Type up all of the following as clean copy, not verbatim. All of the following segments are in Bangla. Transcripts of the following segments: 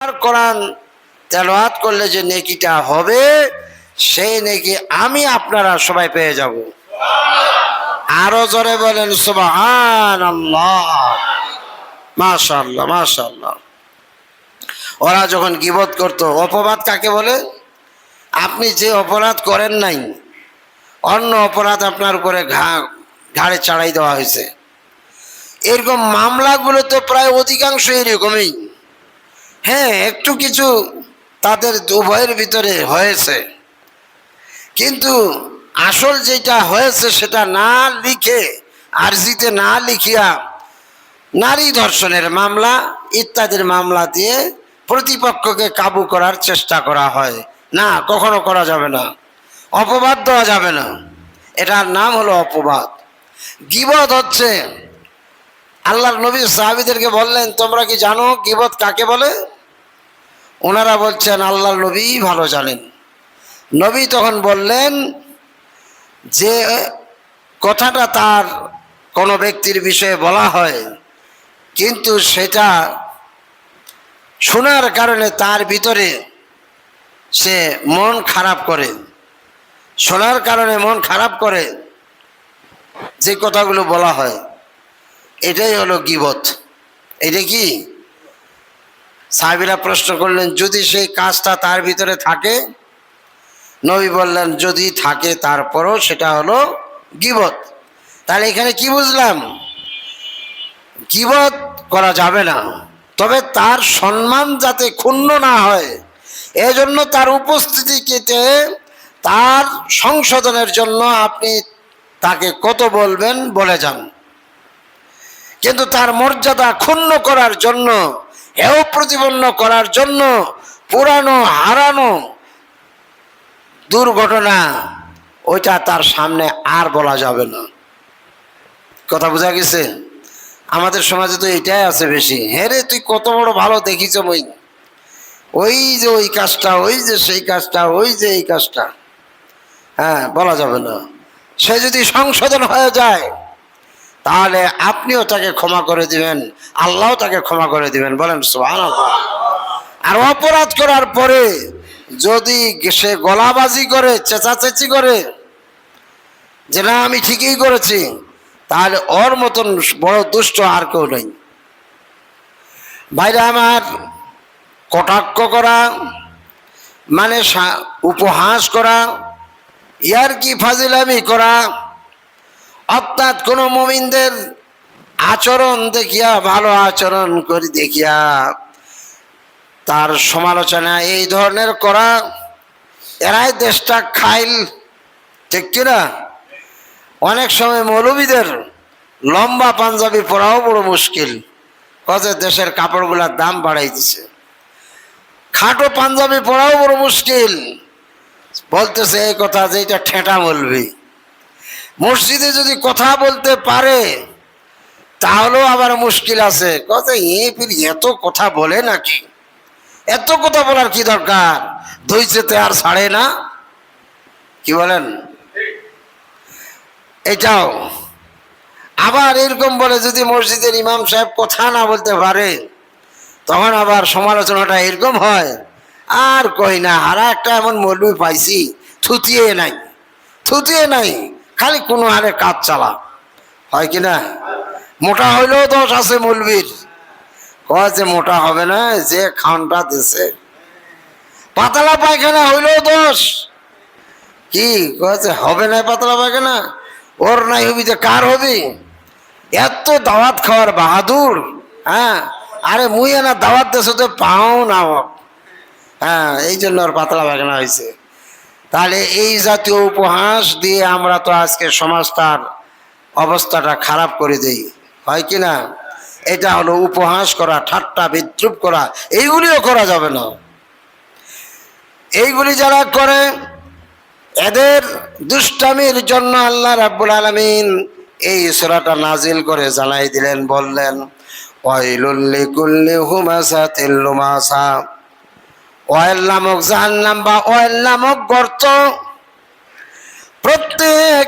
আর কোরআন তেলাওয়াত করলে যে নেকিটা হবে সেই নেকি আমি আপনারা সবাই পেয়ে যাব। আরো জোরে বলেন সুবহানাল্লাহ। মাশাআল্লাহ মাশাআল্লাহ। ওরা যখন গীবত করত, অপবাদ কাকে বলে? আপনি যে অপরাধ করেন নাই, অন্য অপরাধ আপনার উপরে ঘাড়ে চড়াই দেওয়া হয়েছে, এরকম মামলাগুলো তো প্রায় অধিকাংশ এরকমই। হ্যাঁ, একটু কিছু তাদের উভয়ের ভিতরে হয়েছে, কিন্তু আসল যেটা হয়েছে সেটা না লিখে, আরজিতে না লিখিয়া নারী ধর্ষণের মামলা ইত্যাদির মামলা দিয়ে প্রতিপক্ষকে কাবু করার চেষ্টা করা হয়। না, কখনো করা যাবে না, অপবাদ দেওয়া যাবে না। এটার নাম হলো অপবাদ। গীবত হচ্ছে, আল্লাহর নবী সাহাবীদেরকে বললেন, তোমরা কি জানো গীবত কাকে বলে? ওনারা বলছেন আল্লাহর নবী ভালো জানেন। নবী তখন বললেন যে কথাটা তার কোনো ব্যক্তির বিষয়ে বলা হয়, কিন্তু সেটা শোনার কারণে তার ভিতরে সে মন খারাপ করে, শোনার কারণে মন খারাপ করে যে কথাগুলো বলা হয়, এটাই হলো গীবত। এটা কি? সাহাবীরা প্রশ্ন করলেন, যদি সেই কাজটা তার ভিতরে থাকে? নবী বললেন, যদি থাকে তারপরও সেটা হলো গীবত। তাহলে এখানে কি বুঝলাম? গীবত করা যাবে না, তবে তার সম্মান যাতে ক্ষুণ্ণ না হয় এজন্য তার উপস্থিতিতে তার সংশোধনের জন্য আপনি তাকে কত বলবেন বলে যান, কিন্তু তার মর্যাদা ক্ষুণ্ণ করার জন্য, হেয় প্রতিপন্ন করার জন্য পুরানো হারানো দুর্ঘটনা ওইটা তার সামনে আর বলা যাবে না। কথা বোঝা গেছে? আমাদের সমাজে তো এটাই আছে বেশি। হ্যাঁ রে, তুই কত বড় ভালো দেখিস, ওই যে ওই কাজটা, ওই যে সেই কাজটা, ওই যে এই কাজটা, হ্যাঁ বলা যাবে না। সে যদি সংশোধন হয়ে যায় তাহলে আপনিও তাকে ক্ষমা করে দিবেন, আল্লাহও তাকে ক্ষমা করে দিবেন। বলেন সুবহানাল্লাহ। আর অপরাধ করার পরে যদি সে গলাবাজি করে, চেঁচাচেঁচি করে যে না আমি ঠিকই করেছি, তাহলে ওর মতন বড় দুষ্ট আর কেউ নেই। ভাইরা আমার, কটাক্ষ করা মানে উপহাস করা, ইয়ারকি ফাজিলামি করা, অর্থাৎ কোনো মুমিনদের আচরণ দেখিয়া, ভালো আচরণ করে দেখিয়া তার সমালোচনা এই ধরনের করা, এরাই দেশটা খাইল। ঠিক কিনা? অনেক সময় মৌলবীদের লম্বা পাঞ্জাবি পরাও বড় মুশকিল, কত দেশের কাপড়গুলার দাম বাড়াই দিছে। খাটো পাঞ্জাবি পরাও বড় মুশকিল, বলতেছে এই কথা যে এটা ঠেঁটা বলবি। মসজিদে যদি কথা বলতে পারে তাহলেও আবার মুশকিল আছে, কথা এত কথা বলে নাকি, এত কথা বলার কি দরকার, ধুইছেতে আর ছাড়ে না। কি বলেন? এটাও আবার এরকম বলে, যদি মসজিদের ইমাম সাহেব কথা না বলতে পারে তখন আবার সমালোচনাটা এরকম হয়, আর কই না, হারা একটা এমন মৌলবি পাইছি, থুতিয়ে নাই, থুতিয়ে নাই, খালি কোনো হারে কাজ চালা। হয় কিনা? মোটা হইলেও দোষ আছে মৌলবীর, কয় যে মোটা হবে না, যে খানটা দিছে। পাতলা পায়খানা হইলেও দোষ, কি কয় যে হবে না পাতলা পায়খানা, ওর নাই হবি যে কার হবি? এত দাওয়াত খাওয়ার বাহাদুর। হ্যাঁ, আরে মুই না দাওয়াত দেশে তো পাও না, হ্যাঁ এই জন্য ওর পাতলা পায়খানা হয়েছে। তাহলে এই জাতীয় উপহাস দিয়ে আমরা তো আজকে সমাজটার অবস্থাটা খারাপ করে দেই। হয় কি না? এটা হলো উপহাস করা, ঠাট্টা বিদ্রুপ করা, এইগুলিও করা যাবে না। এইগুলি যারা করে এদের দুষ্টামির জন্য আল্লাহ রাব্বুল আলামিন এই সূরাটা নাজিল করে জানাই দিলেন, বললেন ওয়াইলুল লিকুল্লি হুমাযাতিল লুমাযা। ওয়াইল নামক জাহান্নাম বা ওয়াইল নামক গর্ত প্রত্যেক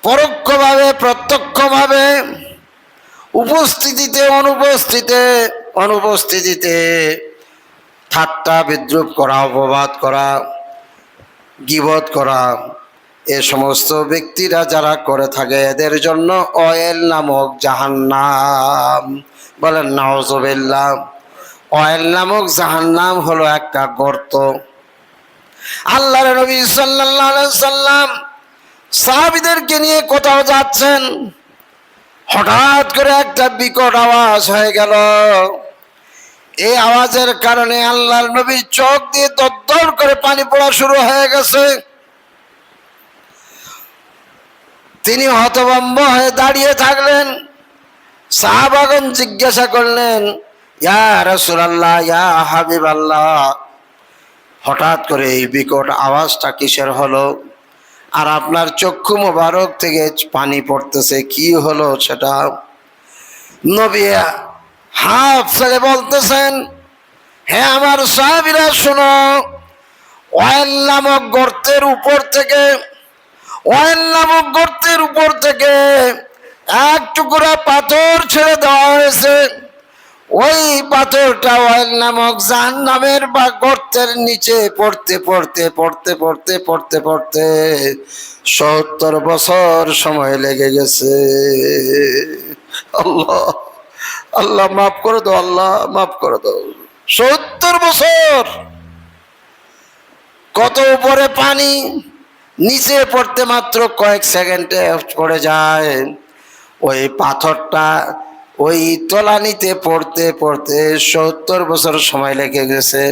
পরোক্ষভাবে প্রত্যক্ষভাবে, উপস্থিতিতে অনুপস্থিতিতে ঠাট্টা বিদ্রুপ করা, অপবাদ করা, গীবত করা, এ সমস্ত ব্যক্তিরা যারা করে থাকে এদের জন্য অয়েল নামক জাহান্নাম। বলেন নাউজুবিল্লাহ। অয়েল নামক জাহান্নাম হলো একটা গর্ত। আল্লাহর নবী সাল্লাল্লাহু আলাইহি সাল্লাম সাহাবীদেরকে নিয়ে কোথাও যাচ্ছেন, হঠাৎ করে একটা বিকট আওয়াজ হয়ে গেল। এই আওয়াজের কারণে আল্লাহর নবীর চোখ দিয়ে দরদর করে পানি পড়া শুরু হয়ে গেছে। তিনি হতভম্ব হয়ে দাঁড়িয়ে থাকলেন। সাহাবাগণ জিজ্ঞাসা করলেন, ইয়া রাসূলুল্লাহ, ইয়া হাবিবাল্লাহ, হঠাৎ করে এই বিকট আওয়াজটা কিসের হলো? আর আপনার চক্ষু মোবারক থেকে পানি পড়তেছে, কি হলো সেটা? নবী হাফ ছেড়ে বলতেছেন, হে আমার সাহাবীরা শোনো, ওয়াইল নামক গর্তের উপর থেকে এক টুকরা পাথর ছেড়ে দেওয়া হয়েছে। ওই পাথরটা ওয়াইল নামক জাহান্নামের বা গর্তের নিচে পড়তে 70 বছর সময় লেগে গেছে। আল্লাহ, আল্লাহ মাফ করে দাও, আল্লাহ মাফ করে দাও। 70 বছর। কত উপরে পানি, নিচে পড়তে মাত্র কয়েক সেকেন্ডে পড়ে যায়। ওই পাথরটা ওই তলানিতে পড়তে 70 বছর সময় লেগে গেছে।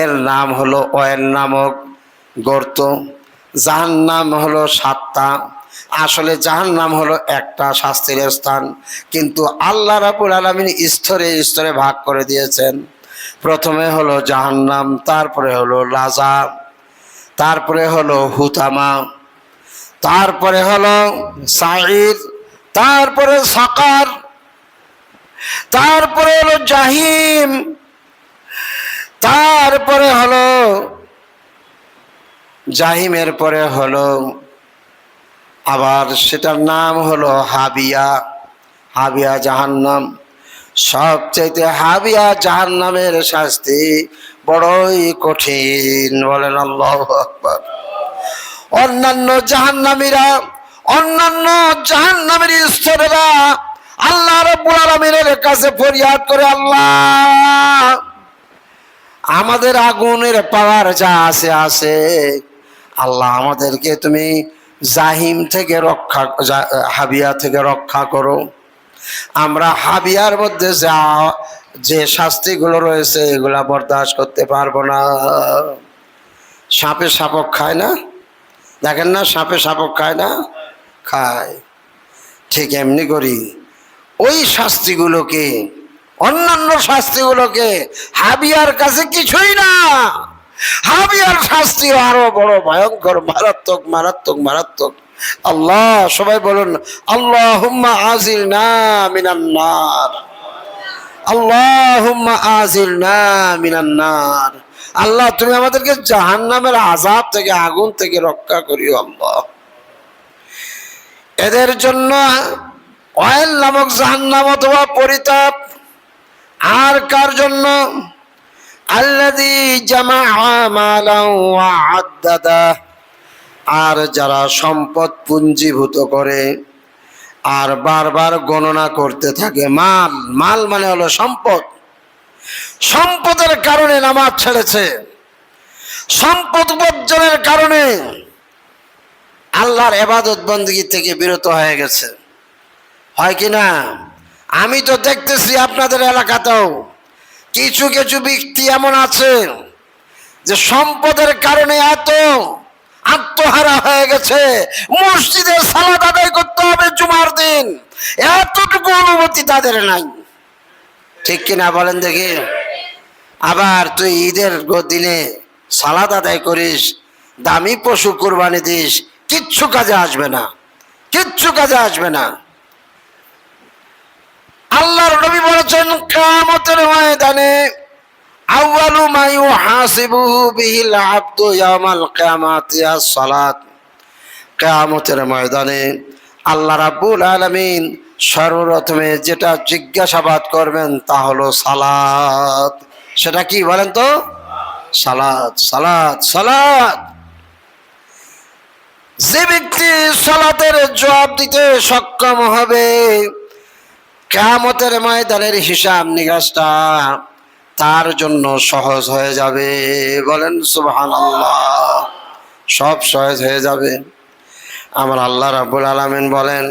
এর নাম হলো অয়েল নামক গর্ত। জাহান্নাম হলো 7টা। আসলে জাহান্নাম হলো একটা শাস্তির স্থান, কিন্তু আল্লাহ রাব্বুল আলামিন স্তরে স্তরে ভাগ করে দিয়েছেন। প্রথমে হলো জাহান্নাম, তারপরে হলো লাজা, তারপরে হলো হুতামা, তারপরে হলো সাঈর, তারপরে সাকার, তারপরে হলো জাহিম, তারপরে হলো জাহিমের পরে হলো আবার সেটার নাম হলো হাবিয়া জাহান্নাম। সবচাইতে হাবিয়া জাহান্নামের শাস্তি বড়ই কঠিন। বলেন আল্লাহু আকবার। অন্যান্য জাহান্নামের স্তরেরা আল্লাহ রাব্বুল আলামিনের কাছে ফরিয়াদ করে, আল্লাহ আমাদের আগুনের পাওয়ার যা আছে আল্লাহ আমাদেরকে তুমি জাহিম থেকে হাবিয়া থেকে রক্ষা করো। আমরা হাবিয়ার মধ্যে যে শাস্তিগুলো রয়েছে এগুলা বরদাস্ত করতে পারবো না। সাপে শাবক খায় না, দেখেন না, সাপে শাবক খায় না, খায়। ঠিক এমনি করি ওই শাস্তিগুলোকে, অন্যান্য শাস্তিগুলোকে হাবিয়ার কাছে কিছুই না। হাবিয়ার শাস্তি আরো বড় ভয়ঙ্কর, মারাত্মক। আল্লাহ, সবাই বলুন আল্লাহুম্মা আজিলনা মিনান নার, আল্লাহুম্মা আজিলনা মিনান নার। আল্লাহ তুমি আমাদেরকে জাহান্নামের আযাব থেকে, আগুন থেকে রক্ষা করিও আল্লাহ। এদের জন্য অয়েল নামক জাহান্নাম অথবা পরিতাপ। আর কার জন্য? আল্লাযী জামাআ মালান ওয়া আদ্দাদা। আর যারা সম্পদ পুঞ্জীভূত করে আর বারবার গণনা করতে থাকে। মাল মানে হলো সম্পদ। সম্পদের কারণে নামাজ ছেড়েছে, সম্পদ উপার্জনের কারণে আল্লাহর ইবাদত বندگی থেকে বিরত হয়ে গেছে। হয় কি না? আমি তো দেখতেছি আপনাদের এলাকাতেও কিছু ব্যক্তি এমন আছে যে সম্পদের কারণে এত আত্মহারা হয়ে গেছে, মসজিদে সালাত আদায় করতে হবে জুমার দিন, এতটুকু অনুমতি তাদের নাই। ঠিক কিনা বলেন দেখি? আবার তুই ঈদের দিনে সালাত আদায় করিস, দামি পশু কুরবানি দিস, কিচ্ছু কাজে আসবে না। আল্লাহর নবী বলেছেন, কিয়ামতের ময়দানে আউয়ালু মা ইউহাসিবুহু বিহিল আবদু ইয়াওমাল কিয়ামাতি আস-সালাত। কিয়ামতের ময়দানে আল্লাহ রাব্বুল আলামিন সর্বপ্রথমে যেটা জিজ্ঞাসাবাদ করবেন তা হলো সালাত। সেটা কি বলেন তো? সালাত, সালাত, সালাত। যে ব্যক্তি সালাতের জবাব দিতে সক্ষম হবে, কিয়ামতের ময়দানের হিসাব নিকাশটা তার জন্য সহজ হয়ে যাবে। বলেন সুবহানাল্লাহ। সব সহজ হয়ে যাবে। আমার আল্লাহ রাব্বুল আলামিন বলেন,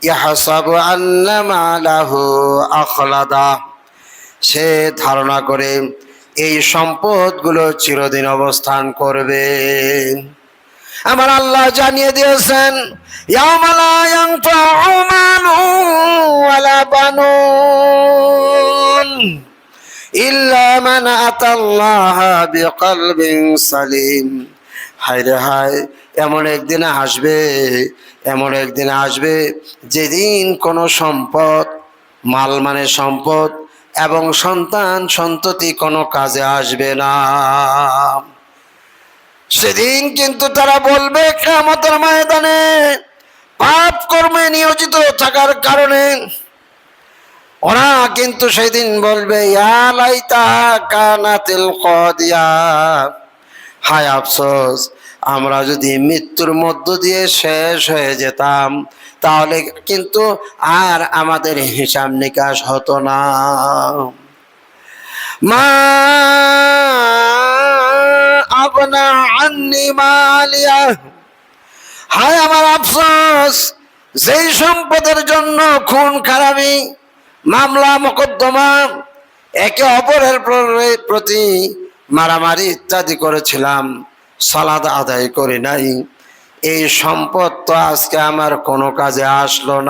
ইয়াহসাবু আন্না মালাহু আখলাদা। সে ধারণা করে এই সম্পদগুলো চিরদিন অবস্থান করবে। আমার আল্লাহ জানিয়ে দিয়েছেন, ইয়াওমা লা ইয়ানফাউ মালুন ওয়ালা বানুন ইল্লা মান আতাল্লাহা বিকলবিন সালিম। হায় রে হায়, এমন একদিন আসবে, এমন একদিন আসবে যেদিন কোনো সম্পদ, মাল মানে সম্পদ, এবং সন্তান সন্ততি কোনো কাজে আসবে না। সেদিন কিন্তু তারা বলবে কিয়ামতের ময়দানে পাপ কর্মে নিয়োজিত থাকার কারণে ওরা কিন্তু সেদিন বলবে, ইয়া লাইতা কানাতিল কাদিয়া। হায় আফসোস, আমরা যদি মৃত্যুর মধ্য দিয়ে শেষ হয়ে যেতাম তাহলে কিন্তু আর আমাদের হিসাব নিকাশ হতো না। মা আবনা আন্নি মালিয়া। হায় আমার আফসোস, যেই সম্পদের জন্য খুন খারাপি, মামলা মোকদ্দমা, একে অপরের প্রতি মারামারি ইত্যাদি করেছিলাম, সালাত আদায় করি নাই, এই সম্পদ তো আজকে আমার কোনো কাজে আসলো না।